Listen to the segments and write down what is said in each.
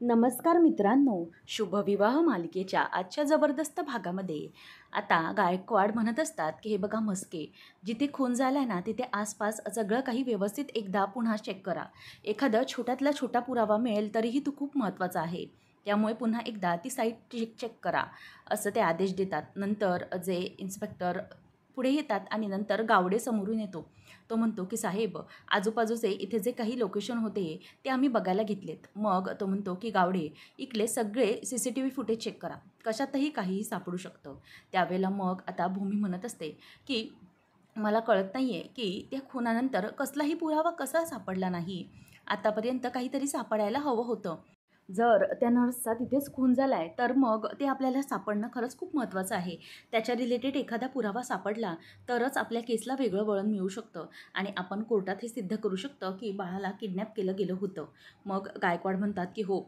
नमस्कार मित्रांनो, शुभविवाह मालिकेच्या आजच्या जबरदस्त भागामध्ये आता गायकवाड म्हणत असतात की हे बघा मस्के, जिथे खून झाला ना तिथे आसपास सगळं काही व्यवस्थित एकदा पुन्हा चेक करा. एखादा छोट्यातला छोटा पुरावा मिळेल तरीही तो खूप महत्त्वाचा आहे. त्यामुळे पुन्हा एकदा ती साईट चेक करा, असं ते आदेश देतात. नंतर जे इन्स्पेक्टर पुढे येतात आणि नंतर गावडे समोरून येतो. तो म्हणतो की साहेब, आजूबाजूचे इथे जे काही लोकेशन होते ते आम्ही बघायला घेतलेत. मग तो म्हणतो की गावडे, इकडे सगळे CCTV फुटेज चेक करा, कशातही काहीही सापडू शकतं. त्यावेळेला मग आता भूमी म्हणत असते की मला कळत नाही आहे की त्या खुनानंतर कसलाही पुरावा कसा सापडला नाही. आतापर्यंत काहीतरी सापडायला हवं होतं. जर त्या नर्सचा तिथेच खून झाला आहे तर मग ते आपल्याला सापडणं खरंच खूप महत्त्वाचं आहे. त्याच्या रिलेटेड एखादा पुरावा सापडला तरच आपल्या केसला वेगळं वळण मिळू शकतं आणि आपण कोर्टात हे सिद्ध करू शकतो की बाळाला किडनॅप केलं गेलं होतं. मग गायकवाड म्हणतात की हो,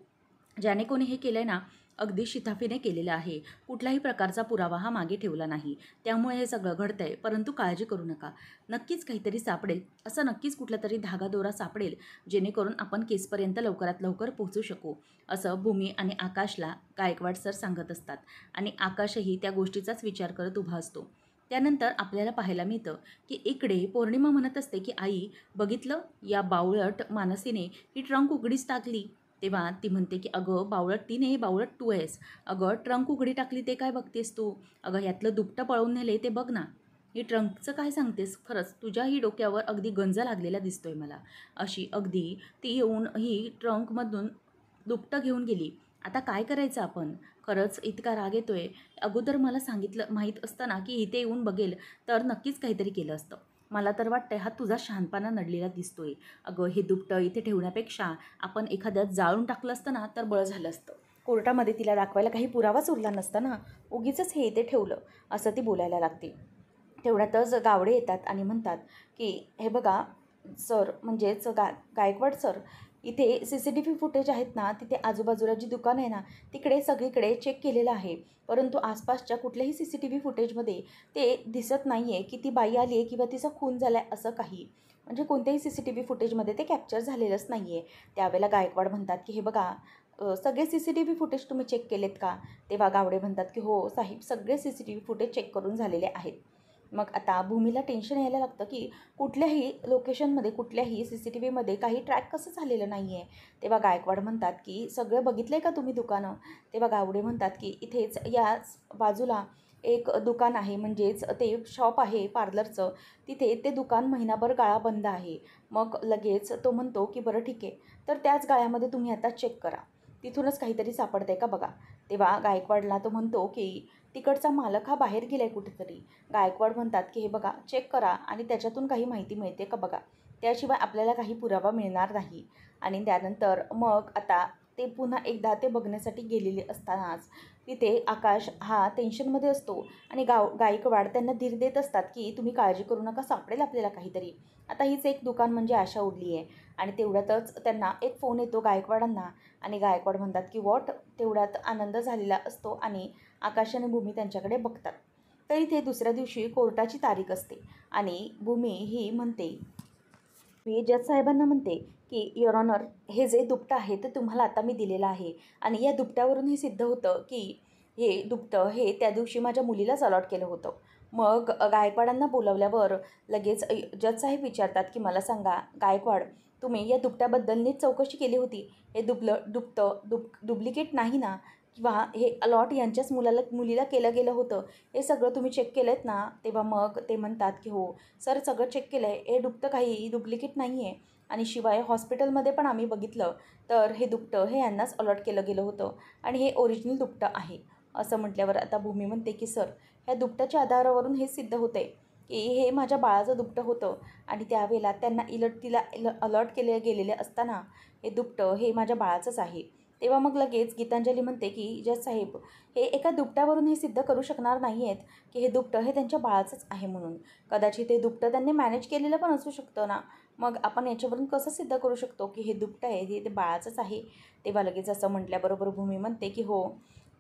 ज्याने कोणी हे केलं आहे ना, अगदी शिताफीने केलेलं आहे. कुठल्याही प्रकारचा पुरावा हा मागे ठेवला नाही. त्यामुळे हे सगळं घडतं आहे. परंतु काळजी करू नका, नक्कीच काहीतरी सापडेल. असं नक्कीच कुठलातरी धागादोरा सापडेल, जेणेकरून आपण केसपर्यंत लवकरात लवकर पोहोचू शकू, असं भूमी आणि आकाशला गायकवाड सर सांगत असतात. आणि आकाशही त्या गोष्टीचाच विचार करत उभा असतो. त्यानंतर आपल्याला पाहायला मिळतं की इकडे पौर्णिमा म्हणत असते की आई, बघितलं, या बावळट मानसीने ही ट्रंक उघडीच टाकली. तेव्हा ती म्हणते की अगं बावळट ती नाही, बावळट तू आहेस. अगं ट्रंक उघडी टाकली ते काय बघतेस तू? अगं यातलं दुपटं पळवून नेले ते बघ ना. ही ट्रंकचं काय सांगतेस? खरंच तुझ्याही डोक्यावर अगदी गंज लागलेला दिसतोय मला. अशी अगदी ती येऊन ही ट्रंकमधून दुपटं घेऊन गेली. आता काय करायचं आपण? खरंच इतका राग येतोय. अगोदर मला सांगितलं माहीत असतं ना की इथे येऊन बघेल तर नक्कीच काहीतरी केलं असतं. मला तर वाटतंय हा तुझा शहाणपणा नडलेला दिसतोय. अगं हे दुपटं इथे ठेवण्यापेक्षा आपण एखाद्यात जाळून टाकलं असतं ना तर बळं झालं असतं. कोर्टामध्ये तिला दाखवायला काही पुरावाच उरला नसता ना. उगीचच हे इथे ठेवलं, असं ती बोलायला लागते. तेवढ्यातच गावडे येतात आणि म्हणतात की हे बघा सर, म्हणजेच गायकवाड सर, इथे CCTV फुटेज आहेत ना, तिथे आजूबाजूला जी दुकान आहे ना तिकडे सगळीकडे चेक केलेलं आहे. परंतु आसपासच्या कुठल्याही CCTV फुटेजमध्ये ते दिसत नाही आहे की ती बाई आली आहे किंवा तिचा खून झाला आहे असं काही. म्हणजे कोणत्याही CCTV फुटेजमध्ये ते कॅप्चर झालेलंच नाही आहे. त्यावेळेला गायकवाड म्हणतात की हे बघा, सगळे CCTV फुटेज तुम्ही चेक केलेत का? तेव्हा गावडे म्हणतात की हो साहेब, सगळे CCTV फुटेज चेक करून झालेले आहेत. मग आता भूमीला टेन्शन यायला लागतं की कुठल्याही लोकेशनमध्ये, कुठल्याही CCTVमध्ये काही ट्रॅक कसं झालेलं नाही आहे. तेव्हा गायकवाड म्हणतात की सगळं बघितलं आहे का तुम्ही दुकानं? तेव्हा गावडे म्हणतात की इथेच याच बाजूला एक दुकान आहे, म्हणजेच ते शॉप आहे पार्लरचं. तिथे ते दुकान महिनाभर गाळा बंद आहे. मग लगेच तो म्हणतो की बरं ठीक आहे, तर त्याच गाळ्यामध्ये तुम्ही आता चेक करा, तिथूनच काहीतरी सापडतं आहे का बघा. तेव्हा गायकवाडला तो म्हणतो की तिकडचा मालक हा बाहेर गेला आहे कुठेतरी. गायकवाड म्हणतात की हे बघा चेक करा आणि त्याच्यातून काही माहिती मिळते का बघा, त्याशिवाय आपल्याला काही पुरावा मिळणार नाही. आणि त्यानंतर मग आता ते पुन्हा एकदा ते बघण्यासाठी गेलेले असतानाच तिथे आकाश हा टेन्शनमध्ये असतो आणि गायकवाड त्यांना धीर देत असतात की तुम्ही काळजी करू नका, सापडेल आपल्याला काहीतरी. आता हीच एक दुकान म्हणजे आशा उरली आहे. आणि तेवढ्यातच त्यांना एक फोन येतो गायकवाडांना आणि गायकवाड म्हणतात की वॉट. तेवढ्यात आनंद झालेला असतो आणि आकाश आणि भूमी त्यांच्याकडे बघतात. तर इथे दुसऱ्या दिवशी कोर्टाची तारीख असते आणि भूमी ही म्हणते, मी जज साहेबांना म्हणते की युअर ऑनर, हे जे दुपटं आहे ते तुम्हाला आता मी दिलेलं आहे आणि या दुपट्यावरून हे सिद्ध होतं की हे दुपटं हे त्या दिवशी माझ्या मुलीलाच अलॉट केलं होतं. मग गायकवाडांना बोलावल्यावर लगेच जज साहेब विचारतात की मला सांगा गायकवाड, तुम्ही या दुपट्याबद्दल नीट चौकशी केली होती? हे दुपटं डुप्लिकेट नाही ना, किंवा हे अलॉट यांच्याच मुलीला केलं गेलं होतं, हे सगळं तुम्ही चेक केलं आहेत ना? तेव्हा मग ते म्हणतात की हो सर, सगळं चेक केलं आहे, हे दुपटं काही डुप्लिकेट नाही आहे आणि शिवाय हॉस्पिटलमध्ये पण आम्ही बघितलं तर हे दुपटं हे यांनाच अलॉट केलं गेलं होतं आणि हे ओरिजिनल दुपटं आहे. असं म्हटल्यावर आता भूमी म्हणते की सर, ह्या दुपट्याच्या आधारावरून हे सिद्ध होतं आहे की हे माझ्या बाळाचं दुपटं होतं आणि त्यावेळेला त्यांना तिला अलॉट केले गेलेले असताना हे दुपटं हे माझ्या बाळाचंच आहे. तेव्हा मग लगेच गीतांजली म्हणते की जज साहेब, हे एका दुपट्यावरून हे सिद्ध करू शकणार नाही आहेत की हे दुपटं हे त्यांच्या बाळाचंच आहे म्हणून. कदाचित हे दुपटं त्यांनी मॅनेज केलेलं पण असू शकतं ना. मग आपण याच्यावरून कसं सिद्ध करू शकतो की हे दुपटं आहे हे ते बाळाचंच आहे? तेव्हा लगेच असं म्हटल्याबरोबर भूमी म्हणते की हो,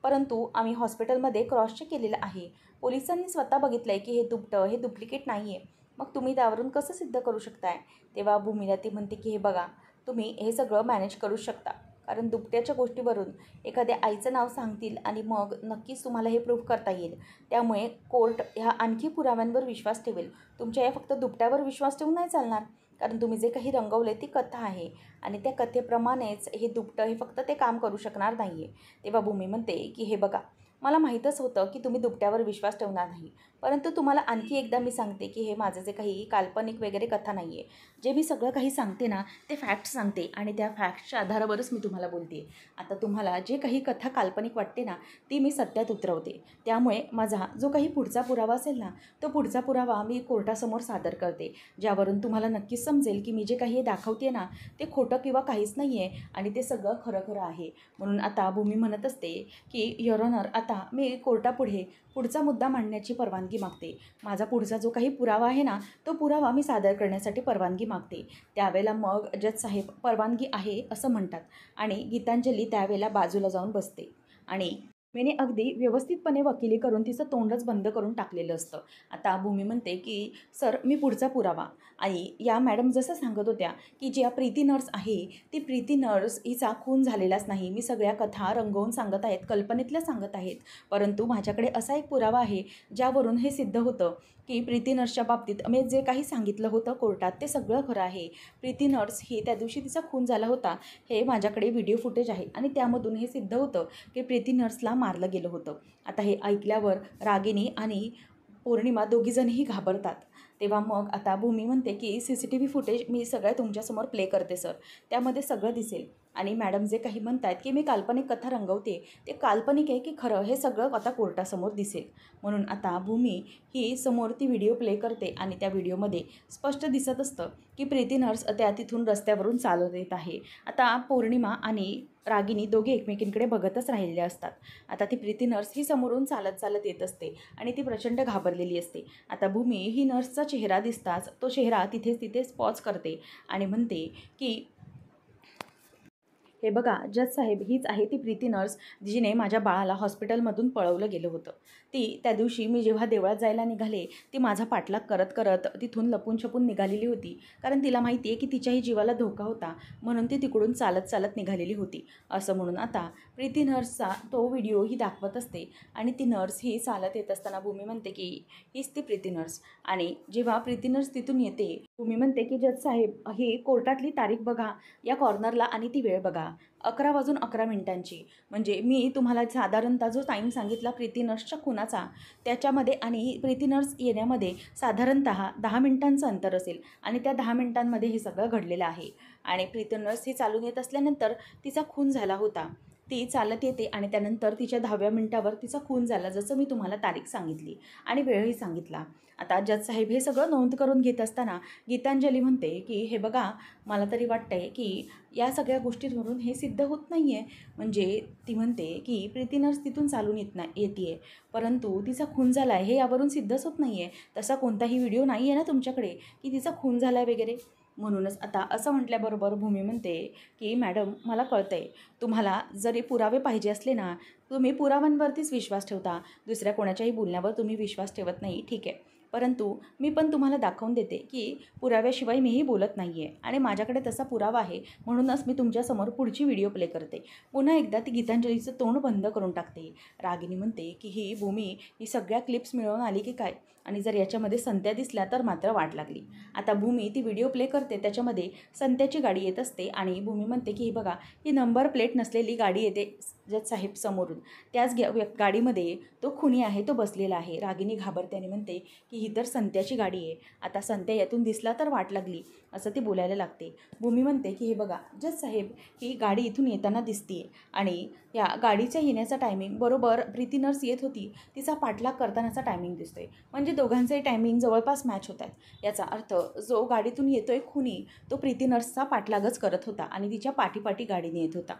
परंतु आम्ही हॉस्पिटलमध्ये क्रॉस चेक केलेलं आहे. पोलिसांनी स्वतः बघितलं आहे की हे दुपटं हे डुप्लिकेट नाही आहे. मग तुम्ही त्यावरून कसं सिद्ध करू शकताय? तेव्हा भूमीला ती म्हणते की हे बघा, तुम्ही हे सगळं मॅनेज करू शकता, कारण दुपट्याच्या गोष्टीवरून एखाद्या आईचं नाव सांगतील आणि मग नक्कीच तुम्हाला हे प्रूव्ह करता येईल. त्यामुळे कोर्ट ह्या आणखी पुराव्यांवर विश्वास ठेवेल. तुमच्या या फक्त दुपट्यावर विश्वास ठेवून नाही चालणार, कारण तुम्ही जे काही रंगवले ती कथा आहे आणि त्या कथेप्रमाणेच हे दुपटं हे फक्त ते काम करू शकणार नाही आहे. तेव्हा भूमी म्हणते की हे बघा, मला माहीतच होतं की तुम्ही दुपट्यावर विश्वास ठेवणार नाही, परंतु तुम्हाला आणखी एकदा मी सांगते की हे माझं जे काही काल्पनिक वगैरे कथा नाही आहे. जे मी सगळं काही सांगते ना ते फॅक्ट्स सांगते आणि त्या फॅक्ट्सच्या आधारावरच मी तुम्हाला बोलते. आता तुम्हाला जे काही कथा काल्पनिक वाटते ना ती मी सत्यात उतरवते. त्यामुळे माझा जो काही पुढचा पुरावा असेल ना तो पुढचा पुरावा मी कोर्टासमोर सादर करते, ज्यावरून तुम्हाला नक्कीच समजेल की मी जे काही दाखवते ना ते खोटं किंवा काहीच नाही आहे आणि ते सगळं खरं खरं आहे. म्हणून आता भूमी म्हणत असते की युअर ऑनर, आता मी कोर्टापुढे पुढचा मुद्दा मांडण्याची परवानगी मागते. माझा पुढचा जो काही पुरावा आहे ना तो पुरावा मी सादर करण्यासाठी परवानगी मागते. त्यावेळेला मग जज साहेब परवानगी आहे असं म्हणतात आणि गीतांजली त्यावेळेला बाजूला जाऊन बसते आणि मीने अगदी व्यवस्थितपणे वकिली करून तिचं तोंडच बंद करून टाकलेलं असतं. आता भूमी म्हणते की सर, मी पुढचा पुरावा आणि या मॅडम जसं सांगत होत्या की ज्या प्रीती नर्स आहे ती प्रीती नर्स हिचा खून झालेलाच नाही. मी सगळ्या कथा रंगवून सांगत आहेत, कल्पनेतल्या सांगत आहेत, परंतु माझ्याकडे असा एक पुरावा आहे ज्यावरून हे सिद्ध होतं की प्रीती नर्सच्या बाबतीत मी जे काही सांगितलं होतं कोर्टात ते सगळं खरं आहे. प्रीती नर्स ही त्या दिवशी तिचा खून झाला होता, हे माझ्याकडे व्हिडिओ फुटेज आहे आणि त्यामधून हे सिद्ध होतं की प्रीती नर्सला मारलं गेलं होतं. आता हे ऐकल्यावर रागिनी आणि पौर्णिमा दोघीजणही घाबरतात. तेव्हा मग आता भूमी म्हणते की CCTV फुटेज मी सगळं तुमच्यासमोर प्ले करते सर, त्यामध्ये सगळं दिसेल. आणि मॅडम जे काही म्हणतात की मी काल्पनिक कथा रंगवते ते काल्पनिक आहे की खरं हे सगळं आता कोर्टासमोर दिसेल. म्हणून आता भूमी ही समोर ती व्हिडिओ प्ले करते आणि त्या व्हिडिओमध्ये स्पष्ट दिसत असतं की प्रीती नर्स त्या तिथून रस्त्यावरून चालत येत आहे. आता पौर्णिमा आणि रागिनी दोघे एकमेकींकडे बघतच राहिलेले असतात. आता ती प्रीती नर्स ही समोरून चालत चालत येत असते आणि ती प्रचंड घाबरलेली असते. आता भूमी ही नर्सचा चेहरा दिसताच तो चेहरा तिथेच पॉज करते आणि म्हणते की हे बघा जज साहेब, हीच आहे ती प्रीती नर्स जिने माझ्या बाळाला हॉस्पिटलमधून पळवलं गेलं होतं. ती त्या दिवशी मी जेव्हा देवळात जायला निघाले ती माझा पाठलाग करत करत तिथून लपून छपून निघालेली होती, कारण तिला माहिती आहे की तिच्याही जीवाला धोका होता, म्हणून ती तिकडून चालत चालत निघालेली होती. असं म्हणून आता प्रीती नर्सचा तो व्हिडिओ ही दाखवत असते आणि ती नर्स ही चालत येत असताना भूमी म्हणते की हीच ती प्रीती नर्स. आणि जेव्हा प्रीती नर्स तिथून येते भूमी म्हणते की जज साहेब, ही कोर्टातली तारीख बघा या कॉर्नरला आणि ती वेळ बघा, 11:11 म्हणजे मी तुम्हाला साधारणतः जो टाईम सांगितला प्रीती नर्सच्या खुनाचा त्याच्यामध्ये आणि प्रीती नर्स येण्यामध्ये साधारणतः 10 मिनिटांचं अंतर असेल आणि त्या 10 मिनिटांमध्ये हे सगळं घडलेलं आहे. आणि प्रीती नर्स ही चालून येत असल्यानंतर तिचा खून झाला होता. ती चालत येते आणि त्यानंतर तिच्या 10व्या मिनिटावर तिचा खून झाला, जसं मी तुम्हाला तारीख सांगितली आणि वेळही सांगितला. आता जज साहेब हे सगळं नोंद करून घेत असताना गीतांजली म्हणते की हे बघा, मला तरी वाटतंय की या सगळ्या गोष्टींवरून हे सिद्ध होत नाही आहे. म्हणजे ती म्हणते की प्रीती नर्स तिथून चालून येते परंतु तिचा खून झाला आहे हे यावरून सिद्धच होत नाही आहे. तसा कोणताही व्हिडिओ नाही आहे ना तुमच्याकडे की तिचा खून झाला आहे वगैरे. म्हणूनच आता असं म्हटल्याबरोबर भूमी म्हणते की मॅडम, मला कळतं आहे तुम्हाला जरी पुरावे पाहिजे असले ना तुम्ही पुराव्यांवरतीच विश्वास ठेवता, दुसऱ्या कोणाच्याही बोलण्यावर तुम्ही विश्वास ठेवत नाही, ठीक आहे. परंतु मी पण तुम्हाला दाखवून देते की पुराव्याशिवाय मीही बोलत नाही आहे आणि माझ्याकडे तसा पुरावा आहे, म्हणूनच मी तुमच्यासमोर पुढची व्हिडिओ प्ले करते. पुन्हा एकदा ती गीतांजलीचं तोंड बंद करून टाकते. रागिनी म्हणते की ही भूमी ही सगळ्या क्लिप्स मिळवून आली की काय, आणि जर याच्यामध्ये संत्या दिसल्या तर मात्र वाट लागली. आता भूमी ती व्हिडिओ प्ले करते, त्याच्यामध्ये संत्याची गाडी येत असते आणि भूमी म्हणते की ही बघा, ही नंबर प्लेट नसलेली गाडी येते जज साहेब समोरून, त्याच गाडीमध्ये तो खुनी आहे तो बसलेला आहे. रागिनी घाबरते आणि म्हणते की ही तर संत्याची गाडी आहे, आता संत्या यातून दिसला तर वाट लागली, असं ती बोलायला लागते. भूमी म्हणते की हे बघा जज साहेब, ही गाडी इथून येताना दिसते आणि या गाडीच्या येण्याचा टायमिंग बरोबर प्रीती नर्स येत होती तिचा पाठलाग करतानाचा टायमिंग दिसतोय, म्हणजे दोघांचे टायमिंग जवळपास मॅच होत आहेत. याचा अर्थ जो गाडीतून येतोय खुनी तो प्रीती नर्सचा पाठलागच करत होता आणि तिच्या पाठीपाठी गाडीने येत होता.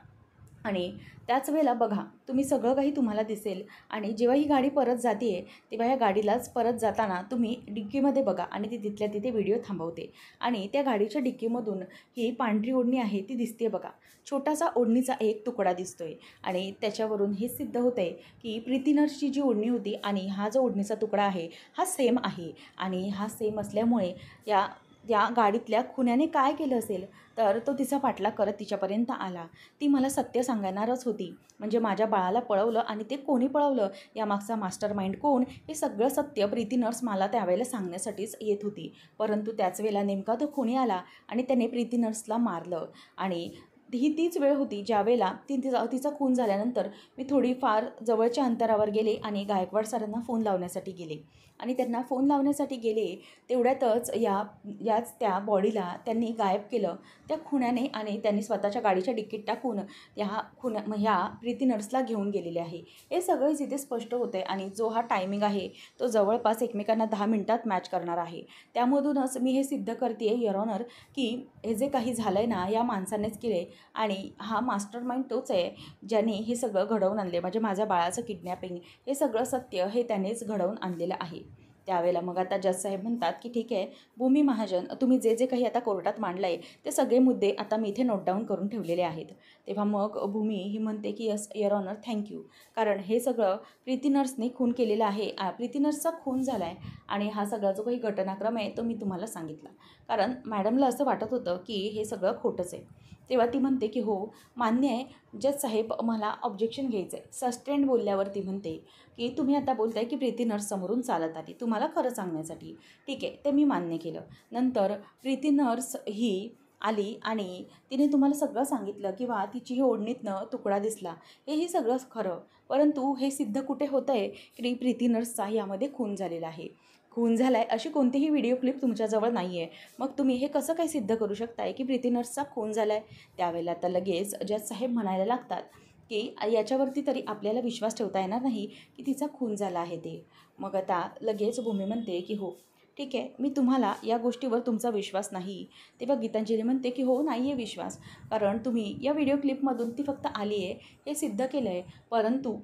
आणि त्याच वेळेला बघा तुम्ही सगळं काही तुम्हाला दिसेल आणि जेव्हा ही गाडी परत जाते तेव्हा ह्या गाडीलाच परत जाताना तुम्ही डिक्कीमध्ये बघा आणि ती तिथल्या तिथे व्हिडिओ थांबवते आणि त्या गाडीच्या डिक्कीमधून ही पांढरी ओढणी आहे ती दिसते बघा, छोटासा ओढणीचा एक तुकडा दिसतोय आणि त्याच्यावरून हे सिद्ध होतं आहे की प्रीती नर्सची जी ओढणी होती आणि हा जो ओढणीचा तुकडा आहे हा सेम आहे आणि हा सेम असल्यामुळे या या गाडीतल्या खुन्याने काय केलं असेल. तर तो तिचा पाठलाग करत तिच्यापर्यंत आला. ती मला सत्य सांगणारच होती. म्हणजे माझ्या बाळाला पळवलं आणि ते कोणी पळवलं, यामागचा मास्टर माइंड कोण, हे सगळं सत्य प्रीती नर्स मला त्यावेळेला सांगण्यासाठीच येत होती. परंतु त्याच वेळेला नेमका तो खुनी आला आणि त्याने प्रीती नर्सला मारलं. आणि ही तीच वेळ होती ज्यावेळेला तिचा खून झाल्यानंतर मी थोडीफार जवळच्या अंतरावर गेले आणि गायकवाड सरांना फोन लावण्यासाठी गेले. आणि त्यांना फोन लावण्यासाठी गेले तेवढ्यातच याच त्या बॉडीला त्यांनी गायब केलं त्या खुन्याने. आणि त्यांनी स्वतःच्या गाडीच्या डिक्कीत टाकून ह्या प्रीती नर्सला घेऊन गेलेले आहे. हे सगळं इथे स्पष्ट होते. आणि जो हा टायमिंग आहे तो जवळपास एकमेकांना 10 मिनिटात मॅच करणार आहे. त्यामधूनच मी हे सिद्ध करते आहे युअर ऑनर, की हे जे काही झालं आहे ना, या माणसानेच केले. आणि हा मास्टर माइंड तोच आहे ज्याने हे सगळं घडवून आणले. म्हणजे माझ्या बाळाचं किडनॅपिंग हे सगळं सत्य हे त्यानेच घडवून आणलेलं आहे. त्यावेळेला मग आता जज साहेब म्हणतात की ठीक आहे भूमी महाजन, तुम्ही जे जे काही आता कोर्टात मांडलं आहे ते सगळे मुद्दे आता मी इथे नोट डाऊन करून ठेवलेले आहेत. तेव्हा मग भूमी ही म्हणते की यस युअर ऑनर थँक्यू, कारण हे सगळं प्रीती नर्सने खून केलेलं आहे. प्रीती नर्सचा खून झाला आहे आणि हा सगळा जो काही घटनाक्रम आहे तो मी तुम्हाला सांगितला, कारण मॅडमला असं वाटत होतं की हे सगळं खोटंच आहे. तेव्हा ती म्हणते की हो मान्य आहे जज साहेब, मला ऑब्जेक्शन घ्यायचं आहे. सस्टेंड बोलल्यावर ती म्हणते की तुम्ही आता बोलताय की प्रीती नर्स समोरून चालत आली तुम्हाला खरं सांगण्यासाठी. ठीक आहे, ते मी मान्य केलं. नंतर प्रीती नर्स ही आली आणि तिने तुम्हाला सगळं सांगितलं किंवा तिची ही ओढणीतनं तुकडा दिसला, हेही सगळं खरं. परंतु हे सिद्ध कुठे होतं आहे की प्रीती नर्सचा यामध्ये खून झालेला आहे. खून झाला आहे अशी कोणतीही व्हिडिओ क्लिप तुमच्याजवळ नाही आहे. मग तुम्ही हे कसं काय सिद्ध करू शकताय की प्रीती नर्सचा खून झाला आहे. त्यावेळेला आता लगेच जज साहेब म्हणायला लागतात की याच्यावरती तरी आपल्याला विश्वास ठेवता येणार नाही की तिचा खून झाला आहे ते. मग आता लगेच भूमी म्हणते की हो ठीक आहे, मी तुम्हाला या गोष्टीवर तुमचा विश्वास नाही. तेव्हा गीतांजली म्हणते की हो नाही आहे विश्वास, कारण तुम्ही या व्हिडिओ क्लिपमधून ती फक्त आली आहे हे सिद्ध केलं आहे, परंतु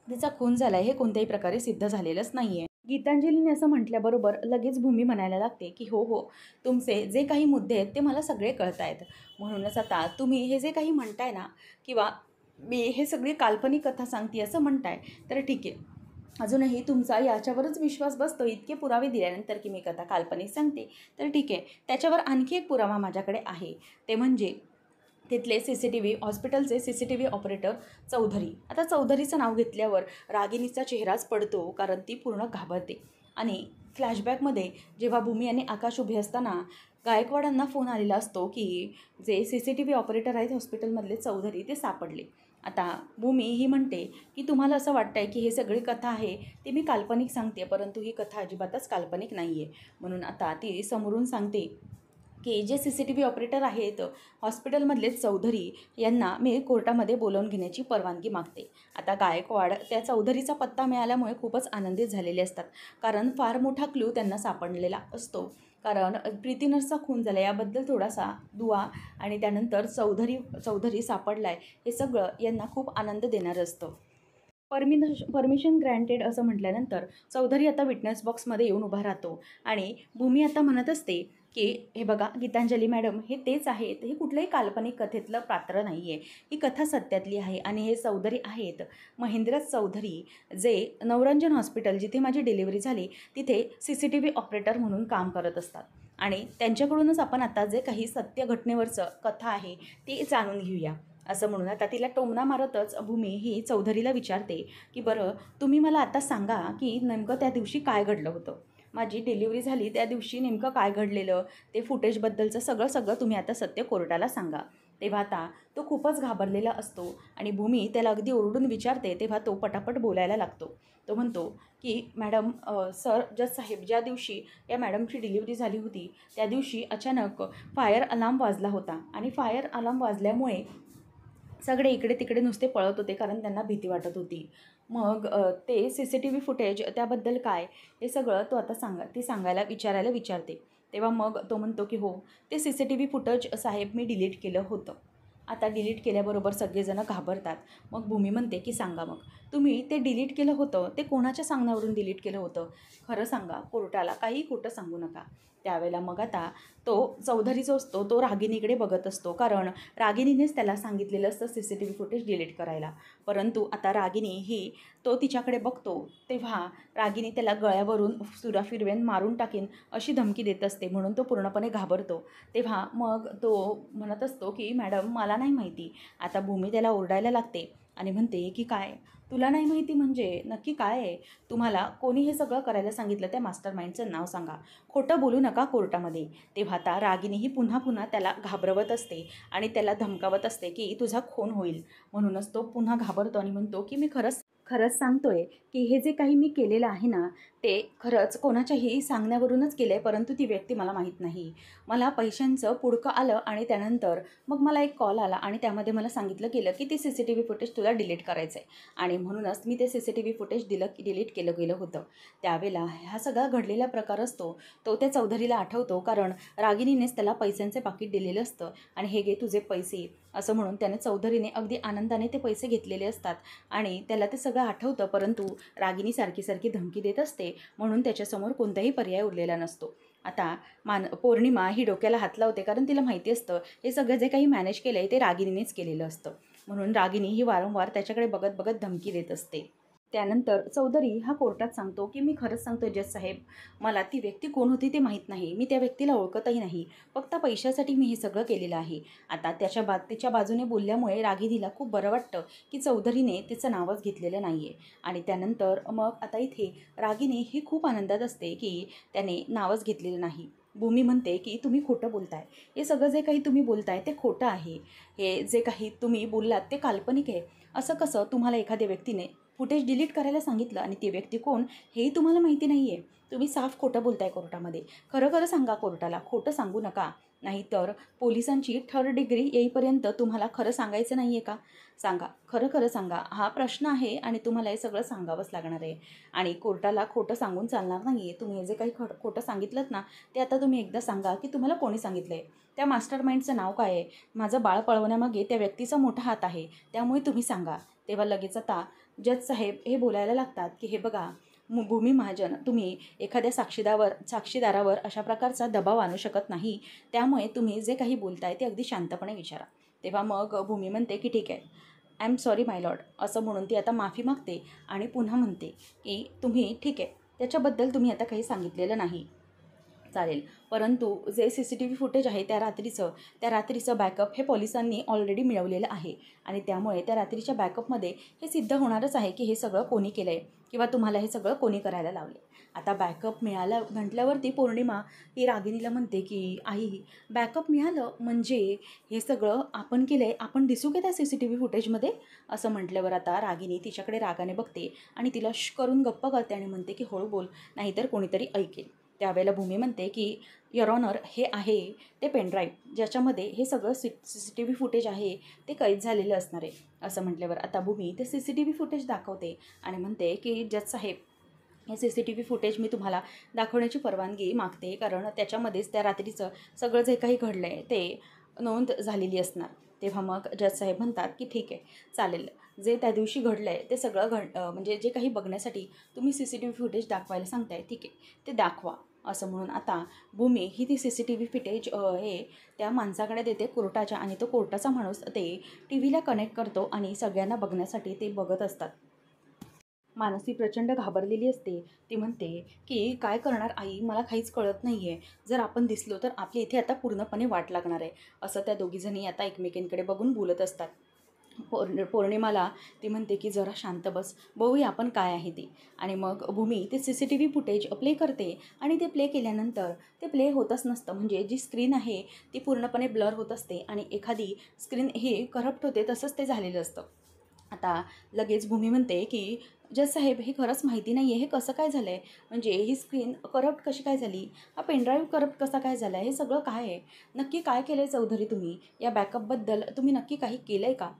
तिचा खून झाला आहे हे कोणत्याही प्रकारे सिद्ध झालेलंच नाही आहे. गीतांजलीने असं म्हटल्याबरोबर लगेच भूमी म्हणायला लागते की हो हो, तुमचे जे काही मुद्दे आहेत ते मला सगळे कळत आहेत. म्हणूनच आता तुम्ही हे जे काही म्हणताय ना, किंवा मी हे सगळी काल्पनिक कथा सांगते असं म्हणताय, तर ठीक आहे. अजूनही तुमचा याच्यावरच विश्वास बसतो इतके पुरावे दिल्यानंतर की मी कथा काल्पनिक सांगते, तर ठीक आहे. त्याच्यावर आणखी एक पुरावा माझ्याकडे आहे, ते म्हणजे तिथले CCTV हॉस्पिटलचे CCTV ऑपरेटर चौधरी. आता चौधरीचं नाव घेतल्यावर रागिणीचा चेहराच पडतो, कारण ती पूर्ण घाबरते. आणि फ्लॅशबॅकमध्ये जेव्हा भूमी आणि आकाश उभे असताना गायकवाडांना फोन आलेला असतो की जे CCTV ऑपरेटर आहेत हॉस्पिटलमधले चौधरी ते सापडले. आता भूमी ही म्हणते की तुम्हाला असं वाटतं आहे की हे सगळी कथा आहे ती मी काल्पनिक सांगते, परंतु ही कथा अजिबातच काल्पनिक नाही आहे. म्हणून आता ती समोरून सांगते की जे CCTV ऑपरेटर आहेत हॉस्पिटलमधले चौधरी यांना मी कोर्टामध्ये बोलावून घेण्याची परवानगी मागते. आता गायकवाड त्या चौधरीचा पत्ता मिळाल्यामुळे खूपच आनंदित झालेले असतात, कारण फार मोठा क्लू त्यांना सापडलेला असतो. कारण प्रीती नर्सचा खून झाला याबद्दल थोडासा दुवा आणि त्यानंतर चौधरी सापडला आहे हे सगळं यांना खूप आनंद देणारं असतं. परमिशन ग्रँटेड असं म्हटल्यानंतर चौधरी आता विटनेस बॉक्समध्ये येऊन उभा राहतो आणि भूमी आता म्हणत असते की हे बघा गीतांजली मॅडम, हे तेच आहेत, हे कुठल्याही काल्पनिक कथेतलं पात्र नाही आहे, ही कथा सत्यातली आहे. आणि हे चौधरी आहेत महेंद्र चौधरी, जे नवरंजन हॉस्पिटल जिथे माझी डिलिव्हरी झाली तिथे CCTV ऑपरेटर म्हणून काम करत असतात. आणि त्यांच्याकडूनच आपण आता जे काही सत्य घटनेवरचं कथा आहे ती जाणून घेऊया असं म्हणून आता तिला टोमणा मारतच भूमी ही चौधरीला विचारते की बरं तुम्ही मला आता सांगा की नेमकं त्या दिवशी काय घडलं होतं, माझी डिलिव्हरी झाली त्या दिवशी नेमकं काय घडलेलं, ते फुटेजबद्दलचं सगळं तुम्ही आता सत्य कोर्टाला सांगा. तेव्हा आता तो खूपच घाबरलेला असतो आणि भूमी त्याला अगदी ओरडून विचारते तेव्हा तो पटापट बोलायला लागतो. तो म्हणतो की मॅडम सर जज साहेब, ज्या दिवशी या मॅडमची डिलिव्हरी झाली होती त्या दिवशी अचानक फायर अलार्म वाजला होता आणि फायर अलार्म वाजल्यामुळे सगळे इकडे तिकडे नुसते पळत होते, कारण त्यांना भीती वाटत होती. मग ते CCTV फुटेज त्याबद्दल काय हे सगळं तो आता विचारायला विचारते. तेव्हा मग तो म्हणतो की हो ते CCTV फुटेज साहेब मी डिलीट केलं होतं. आता डिलीट केल्याबरोबर सगळेजण घाबरतात. मग भूमी म्हणते की सांगा मग तुम्ही ते डिलीट केलं होतं ते कोणाच्या सांगण्यावरून डिलीट केलं होतं, खरं सांगा कोर्टाला, काही खोटं सांगू नका. त्यावेळेला मग आता तो चौधरी जो असतो तो रागिनीकडे बघत असतो, कारण रागिनीनेच त्याला सांगितलेलं असतं CCTV फुटेज डिलीट करायला. परंतु आता रागिनी ही तो तिच्याकडे बघतो तेव्हा रागिनी त्याला गळ्यावरून सुरा फिरवेन मारून टाकीन अशी धमकी देत असते, म्हणून तो पूर्णपणे घाबरतो. तेव्हा मग तो म्हणत असतो की मॅडम मला नाही माहिती. आता भूमी त्याला ओरडायला लागते आणि म्हणते की काय तुला नाही माहिती म्हणजे नक्की काय आहे? तुम्हाला कोणी हे सगळं करायला सांगितलं? त्या मास्टर माइंडचं नाव सांगा. खोटं बोलू नका कोर्टामध्ये. तेव्हा आता रागिनी ही पुन्हा पुन्हा त्याला घाबरवत असते आणि त्याला धमकावत असते की तुझा खून होईल. म्हणूनच तो पुन्हा घाबरतो आणि म्हणतो की मी खरंच खरंच सांगतोय की हे जे काही मी केलेलं आहे ना ते खरंच कोणाच्याही सांगण्यावरूनच केलं आहे, परंतु ती व्यक्ती मला माहीत नाही. मला पैशांचं पुडकं आलं आणि त्यानंतर मग मला एक कॉल आला आणि त्यामध्ये मला सांगितलं गेलं की ते CCTV फुटेज तुला डिलीट करायचं आहे आणि म्हणूनच मी ते CCTV फुटेज डिलीट केलं गेलं होतं. त्यावेळेला हा सगळा घडलेला प्रकार असतो तो त्या चौधरीला आठवतो, कारण रागिनीनेच त्याला पैशांचे पाकीट दिलेलं असतं आणि हे घे तुझे पैसे असं म्हणून त्याने चौधरीने अगदी आनंदाने ते पैसे घेतलेले असतात आणि त्याला ते सगळं आठवतं. परंतु रागिनी सारखी सारखी धमकी देत असते म्हणून त्याच्यासमोर कोणताही पर्याय उरलेला नसतो. आता पौर्णिमा ही डोक्याला हात लावते, कारण तिला माहिती असतं हे सगळं जे काही मॅनेज केलं आहे ते रागिनीनेच केलेलं असतं. म्हणून रागिनी ही वारंवार त्याच्याकडे बघत बघत धमकी देत असते. त्यानंतर चौधरी हा कोर्टात सांगतो की मी खरंच सांगतो जज साहेब, मला ती व्यक्ती कोण होती ते माहीत नाही. मी त्या व्यक्तीला ओळखतही नाही. फक्त पैशासाठी मी हे सगळं केलेलं आहे. आता तिच्या बाजूने बोलल्यामुळे रागिनीला खूप बरं वाटतं की चौधरीने तिचं नावच घेतलेलं नाही आहे. आणि त्यानंतर मग आता इथे रागिनी ही खूप आनंदात असते की त्याने नावच घेतलेलं नाही. भूमी म्हणते की तुम्ही खोटं बोलताय. हे सगळं जे काही तुम्ही बोलताय ते खोटं आहे. हे जे काही तुम्ही बोललात ते काल्पनिक आहे. असं कसं तुम्हाला एखाद्या व्यक्तीने फुटेज डिलीट करायला सांगितलं आणि ती व्यक्ती कोण हेही तुम्हाला माहिती नाही आहे? तुम्ही साफ खोटं बोलताय कोर्टामध्ये. खरं खरं सांगा कोर्टाला, खोटं सांगू नका. नाहीतर पोलिसांची 3rd डिग्री येईपर्यंत तुम्हाला खरं सांगायचं नाही आहे का? सांगा, खरं खरं सांगा. हा प्रश्न आहे आणि तुम्हाला हे सगळं सांगावंच लागणार आहे. आणि कोर्टाला खोटं सांगून चालणार नाही आहे. तुम्ही हे जे काही खोटं सांगितलं ना ते आता तुम्ही एकदा सांगा की तुम्हाला कोणी सांगितलं आहे. त्या मास्टर माइंडचं नाव काय आहे? माझं बाळ पळवण्यामागे त्या व्यक्तीचा मोठा हात आहे. त्यामुळे तुम्ही सांगा. तेव्हा लगेच आता जज साहेब हे बोलायला लागतात की हे बघा भूमी महाजन, तुम्ही एखाद्या साक्षीदारावर अशा प्रकारचा दबाव आणू शकत नाही. त्यामुळे तुम्ही जे काही बोलताय ते अगदी शांतपणे विचारा. तेव्हा मग भूमी म्हणते की ठीक आहे, I am sorry my Lord असं म्हणून ती आता माफी मागते आणि पुन्हा म्हणते की तुम्ही ठीक आहे त्याच्याबद्दल तुम्ही आता काही सांगितलेलं नाही चालेल, परंतु जे CCTV फुटेज आहे त्या रात्रीचं बॅकअप हे पोलिसांनी ऑलरेडी मिळवलेलं आहे आणि त्यामुळे त्या रात्रीच्या बॅकअपमध्ये हे सिद्ध होणारच आहे की हे सगळं कोणी केलं आहे किंवा तुम्हाला हे सगळं कोणी करायला लावले. आता बॅकअप मिळालं म्हटल्यावरती पौर्णिमा ही रागिनीला म्हणते की आई बॅकअप मिळालं म्हणजे हे सगळं आपण केलं आहे, आपण दिसू का त्या CCTV फुटेजमध्ये? असं म्हटल्यावर आता रागिनी तिच्याकडे रागाने बघते आणि तिला करून गप्प करते आणि म्हणते की हळू बोल, नाहीतर कोणीतरी ऐकेल. त्यावेळेला भूमी म्हणते की युअर ऑनर, हे आहे ते पेनड्राईव्ह ज्याच्यामध्ये हे सगळं CCTV फुटेज आहे ते कैद झालेलं असणार आहे. असं म्हटल्यावर आता भूमी ते CCTV फुटेज दाखवते आणि म्हणते की जज साहेब, हे CCTV फुटेज मी तुम्हाला दाखवण्याची परवानगी मागते, कारण त्याच्यामध्येच त्या रात्रीचं सगळं जे काही घडलं आहे ते नोंद झालेली असणार. तेव्हा मग जज साहेब म्हणतात की ठीक आहे चालेल, जे त्या दिवशी घडलं आहे ते सगळं म्हणजे जे काही बघण्यासाठी तुम्ही CCTV फुटेज दाखवायला सांगताय ठीक आहे ते दाखवा. असं म्हणून आता भूमी ही ती CCTV फुटेज हे त्या माणसाकडे देते कोर्टाच्या आणि तो कोर्टाचा माणूस ते TV ला कनेक्ट करतो आणि सगळ्यांना बघण्यासाठी ते बघत असतात. मानसी प्रचंड घाबरलेली असते. ती म्हणते की काय करणार आई, मला काहीच कळत नाही आहे. जर आपण दिसलो तर आपली इथे आता पूर्णपणे वाट लागणार आहे. असं त्या दोघीजणी आता एकमेकींकडे बघून बोलत असतात. पौर्णिमाला ती म्हणते की जरा शांत बस, बघूया आपण काय आहे ते. आणि मग भूमी ते CCTV फुटेज प्ले करते आणि ते प्ले केल्यानंतर ते प्ले होतच नसतं. म्हणजे जी स्क्रीन आहे ती पूर्णपणे ब्लर होत असते आणि एखादी स्क्रीन ही करप्ट होते, तसंच ते झालेलं असतं. आता लगेच भूमी म्हणते की जज साहेब, हे खरंच माहिती नाही आहे हे कसं काय झालं आहे, म्हणजे ही स्क्रीन करप्ट कशी काय झाली, हा पेनड्राईव्ह करप्ट कसा काय झाला आहे, हे सगळं काय आहे, नक्की काय केलं आहे चौधरी तुम्ही, या बॅकअपबद्दल तुम्ही नक्की काही केलं आहे का?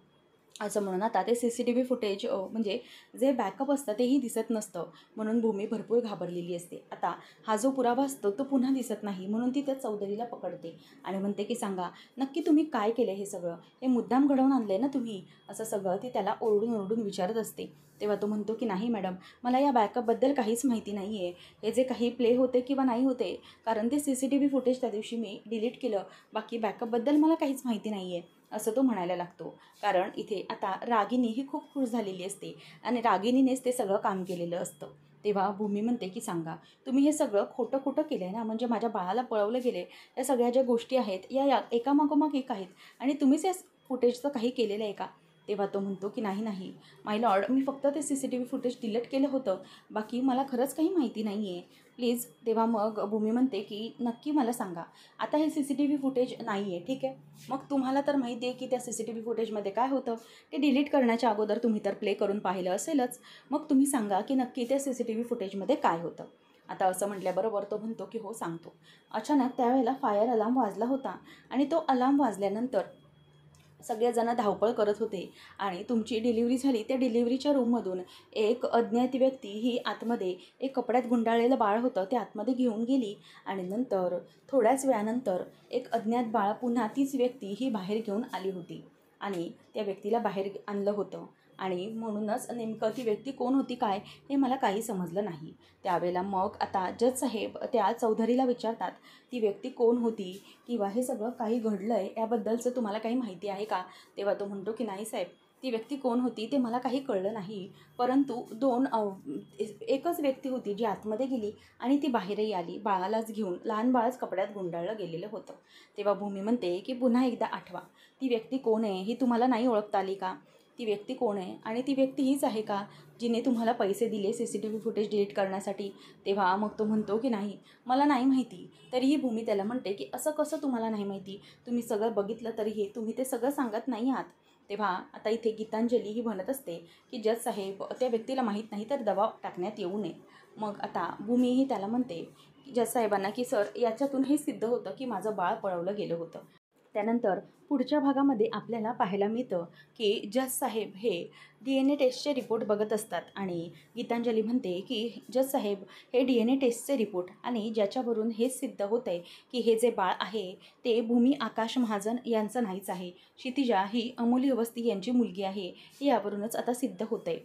असं म्हणून आता ते CCTV फुटेज म्हणजे जे बॅकअप असतं तेही दिसत नसतं, म्हणून भूमी भरपूर घाबरलेली असते. आता हा जो पुरावा असतो तो पुन्हा दिसत नाही, म्हणून ती त्या चौधरीला पकडते आणि म्हणते की सांगा नक्की तुम्ही काय केलं हे सगळं, हे मुद्दाम घडवून आणले ना तुम्ही, असं सगळं ती त्याला ओरडून ओरडून विचारत असते. तेव्हा तो म्हणतो की नाही मॅडम, मला या बॅकअपबद्दल काहीच माहिती नाही आहे, हे जे काही प्ले होते किंवा नाही होते, कारण ते CCTV फुटेज त्या दिवशी मी डिलीट केलं, बाकी बॅकअपबद्दल मला काहीच माहिती नाही आहे, असं तो म्हणायला लागतो. कारण इथे आता रागिनी ही खूप खुश झालेली असते आणि रागिनीनेच ते सगळं काम केलेलं असतं. तेव्हा भूमी म्हणते की सांगा तुम्ही हे सगळं खोटं खोटं केलं आहे ना, म्हणजे माझ्या बाळाला पळवलं गेले, या सगळ्या ज्या गोष्टी आहेत या एकामागोमाग एक आहेत आणि तुम्हीच या फुटेजचं काही केलेलं आहे का. तेव्हा तो म्हणतो की नाही नाही माय लॉर्ड, मी फक्त ते CCTV फुटेज डिलीट केलं होतं, बाकी मला खरंच काही माहिती नाही आहे प्लीज. तेव्हा मग भूमी म्हणते की नक्की मला सांगा, आता हे CCTV फुटेज नाही आहे ठीक आहे, मग तुम्हाला तर माहिती आहे की त्या CCTV फुटेजमध्ये काय होतं, ते डिलीट करण्याच्या अगोदर तुम्ही तर प्ले करून पाहिलं असेलच, मग तुम्ही सांगा की नक्की त्या CCTV फुटेजमध्ये काय होतं. आता असं म्हटल्याबरोबर तो म्हणतो की हो सांगतो. अचानक त्यावेळेला फायर अलार्म वाजला होता आणि तो अलार्म वाजल्यानंतर सगळेजण धावपळ करत होते आणि तुमची डिलिव्हरी झाली, त्या डिलिव्हरीच्या रूममधून एक अज्ञात व्यक्ती ही आतमध्ये एक कपड्यात गुंडाळलेलं बाळ होतं ते आतमध्ये घेऊन गेली आणि नंतर थोड्याच वेळानंतर एक अज्ञात बाळ पुन्हा तीच व्यक्ती ही बाहेर घेऊन आली होती आणि त्या व्यक्तीला बाहेर आणलं होतं आणि म्हणूनच नेमकं ती व्यक्ती कोण होती काय हे मला काही समजलं नाही. त्यावेळेला मग आता जज साहेब त्या चौधरीला विचारतात ती व्यक्ती कोण होती किंवा हे सगळं काही घडलं आहे याबद्दलचं तुम्हाला काही माहिती आहे का. तेव्हा तो म्हणतो की नाही साहेब, ती व्यक्ती कोण होती ते मला काही कळलं नाही, परंतु एकच व्यक्ती होती जी आतमध्ये गेली आणि ती बाहेरही आली, बाळालाच घेऊन, लहान बाळच कपड्यात गुंडाळलं गेलेलं होतं. तेव्हा भूमी म्हणते की पुन्हा एकदा आठवा, ती व्यक्ती कोण आहे ही तुम्हाला नाही ओळखता आली का, ती व्यक्ती कोण आहे आणि ती व्यक्ती हीच आहे का जिने तुम्हाला पैसे दिले CCTV फुटेज डिलीट करण्यासाठी. तेव्हा मग तो म्हणतो की नाही मला नाही माहिती. तरीही भूमी त्याला म्हणते की असं कसं तुम्हाला नाही माहिती, तुम्ही सगळं बघितलं तरीही तुम्ही ते सगळं सांगत नाही आहात. तेव्हा आता इथे गीतांजली ही म्हणत असते की जज साहेब त्या व्यक्तीला माहीत नाही तर दबाव टाकण्यात येऊ नये. मग आता भूमीही त्याला म्हणते की जज साहेबांना की सर याच्यातून हे सिद्ध होतं की माझं बाळ पळवलं गेलं होतं. त्यानंतर पुढच्या भागामध्ये आपल्याला पाहायला मिळतं की जज साहेब हे DNA टेस्टचे रिपोर्ट बघत असतात आणि गीतांजली म्हणते की जज साहेब हे DNA टेस्टचे रिपोर्ट आणि ज्याच्यावरून हे सिद्ध होतं आहे की हे जे बाळ आहे ते भूमी आकाश महाजन यांचं नाहीच आहे, क्षितिजा ही अमोली अवस्थी यांची मुलगी आहे, हे यावरूनच आता सिद्ध होतं आहे.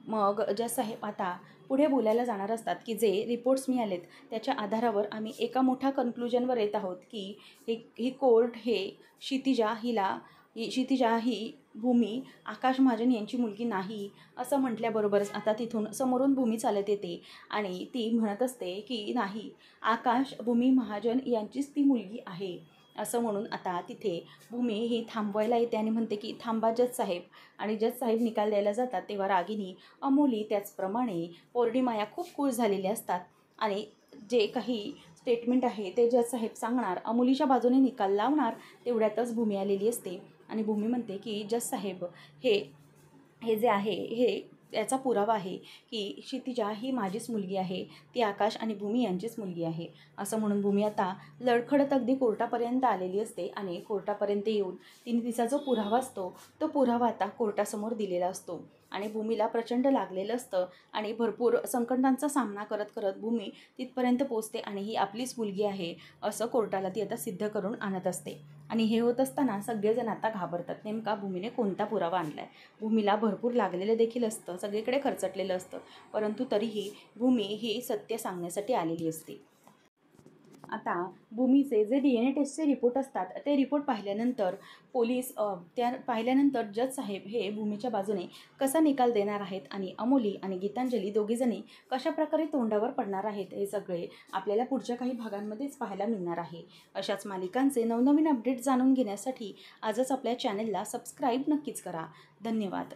मग जज साहेब आता पुढे बोलायला जाणार असतात की जे रिपोर्ट्स मिळालेत त्याच्या आधारावर आम्ही एका मोठ्या कन्क्लुजनवर येत आहोत की ही कोर्ट हे क्षितिजा ही भूमी आकाश महाजन यांची मुलगी नाही, असं म्हटल्याबरोबरच आता तिथून समोरून भूमी चालत येते आणि ती म्हणत असते की नाही, आकाश भूमी महाजन यांचीच ती मुलगी आहे, असं म्हणून आता तिथे भूमी ही थांबवायला येते आणि म्हणते की थांबा जज साहेब. आणि जज साहेब निकाल द्यायला जातात तेव्हा रागिनी, अमोली, त्याचप्रमाणे पौर्णिमा या खूप खुश झालेल्या असतात आणि जे काही स्टेटमेंट आहे ते जज साहेब सांगणार, अमोलीच्या बाजूने निकाल लावणार, तेवढ्यातच भूमी आलेली असते आणि भूमी म्हणते की जज साहेब हे हे जे आहे हे याचा पुरावा आहे की क्षितिजा ही माझीच मुलगी आहे, ती आकाश आणि भूमी यांचीच मुलगी आहे, असं म्हणून भूमी आता लडखडत अगदी कोर्टापर्यंत आलेली असते आणि कोर्टापर्यंत येऊन तिने तिचा जो पुरावा असतो तो पुरावा आता कोर्टासमोर दिलेला असतो आणि भूमीला प्रचंड लागलेलं असतं आणि भरपूर संकटांचा सामना करत करत भूमी तिथपर्यंत पोचते आणि ही आपलीच मुलगी आहे असं कोर्टाला ती आता सिद्ध करून आणत असते. आणि हे होत असताना सगळेजण आता घाबरतात, नेमका भूमीने कोणता पुरावा आणला आहे. भूमीला भरपूर लागलेलं देखील असतं, सगळीकडे खरचटलेलं असतं, परंतु तरीही भूमी ही सत्य सांगण्यासाठी आलेली असते. आता भूमीचे जे DNA टेस्टचे रिपोर्ट असतात ते रिपोर्ट पाहिल्यानंतर पाहिल्यानंतर जज साहेब हे भूमीच्या बाजूने कसा निकाल देणार आहेत आणि अमोली आणि गीतांजली दोघीजणी कशाप्रकारे तोंडावर पडणार आहेत हे सगळे आपल्याला पुढच्या काही भागांमध्येच पाहायला मिळणार आहे. अशाच मालिकांचे नवनवीन अपडेट जाणून घेण्यासाठी आजच आपल्या चॅनेलला सबस्क्राईब नक्कीच करा. धन्यवाद.